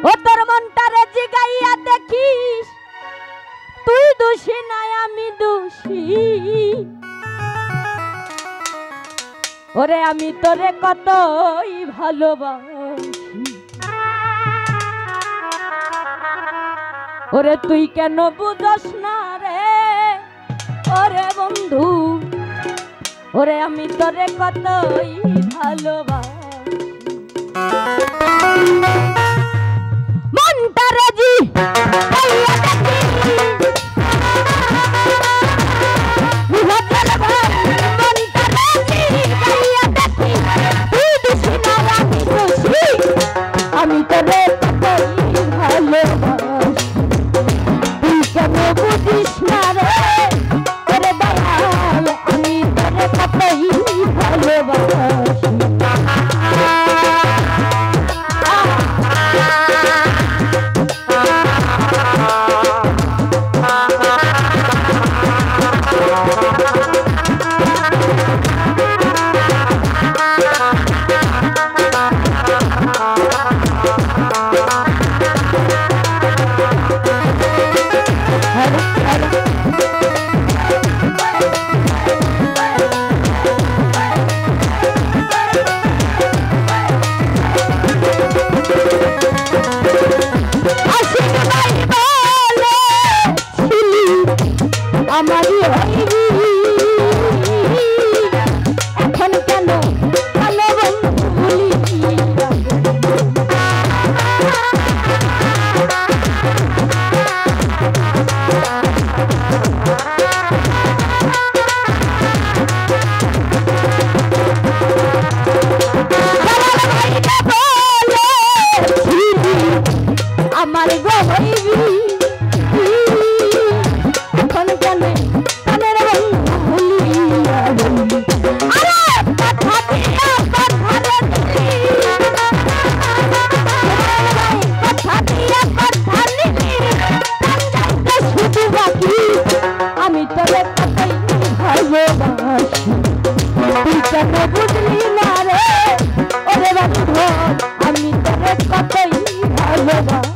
ও তোর মনটারে জিগাইয়া দেখিস তুই দোষী নাই আমি দোষী ওরে আমি তোরে কতই ভালোবাসি ওরে তুই কেন বুঝস না রে ওরে বন্ধু ওরে আমি তোরে কতই ভালোবাসি মনটারে জিগাইয়া আমি তোরে কতই ভালোবাসি তুই কেন বুঝিস না রে ওরে দয়াল আমি তোরে কতই ভালোবাসি আমারই হইবি এখন কেন ভালো বন্ধু ভুলি আমার গো হইবি আমি তোরে কতই ভালোবাসি তুই কেন বুঝলি না রে ওরে বন্ধু আমি তোরে কতই ভালোবাসি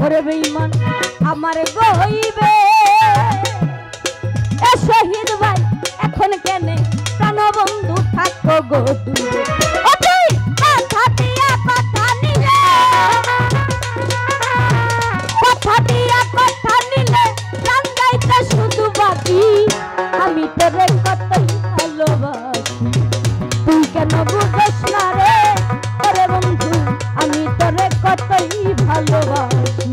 ওরে বেঈমান আমার গইবে এ শহীদ ভাই এখন কেনে প্রাণ বন্ধু থাকো গো দূরে ও তুই কথা দিয়া কথা নিলে প্রাণ যাইতে শুধু বাকি আমি তোরে কতই ভালোবাসি তুই কেন বুঝস না রে ওরে বন্ধু আমি তোরে কতই ভালোবাসি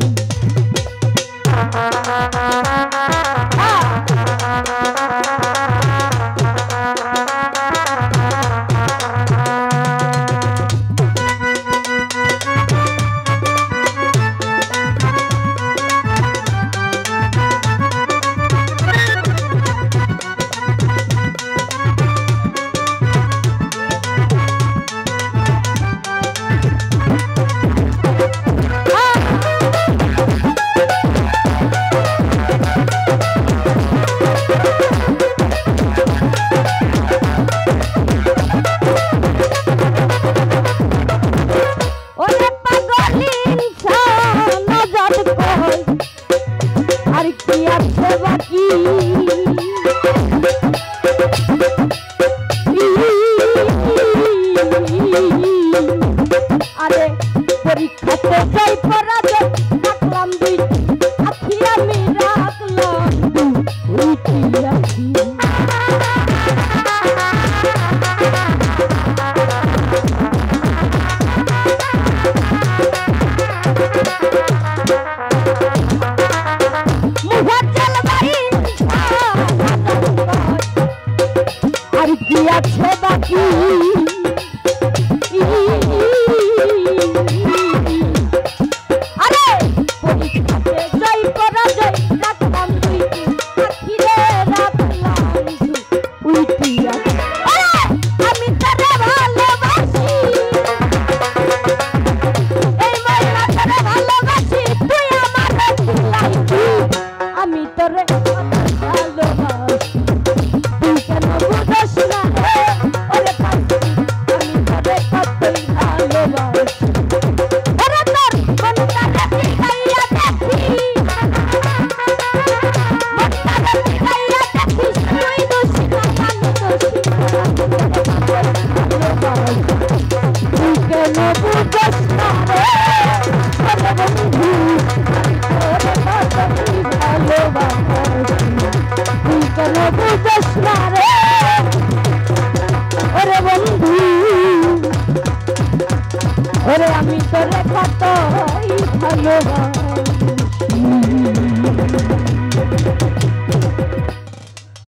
আরে পরীক্ষাতে যাই পরাজয় রাখলাম দুই আখি আমি রাখলাম দুইটি আখি আর কি আছে বাকি ওরে আমি তোরে কতই ভালোবাসি।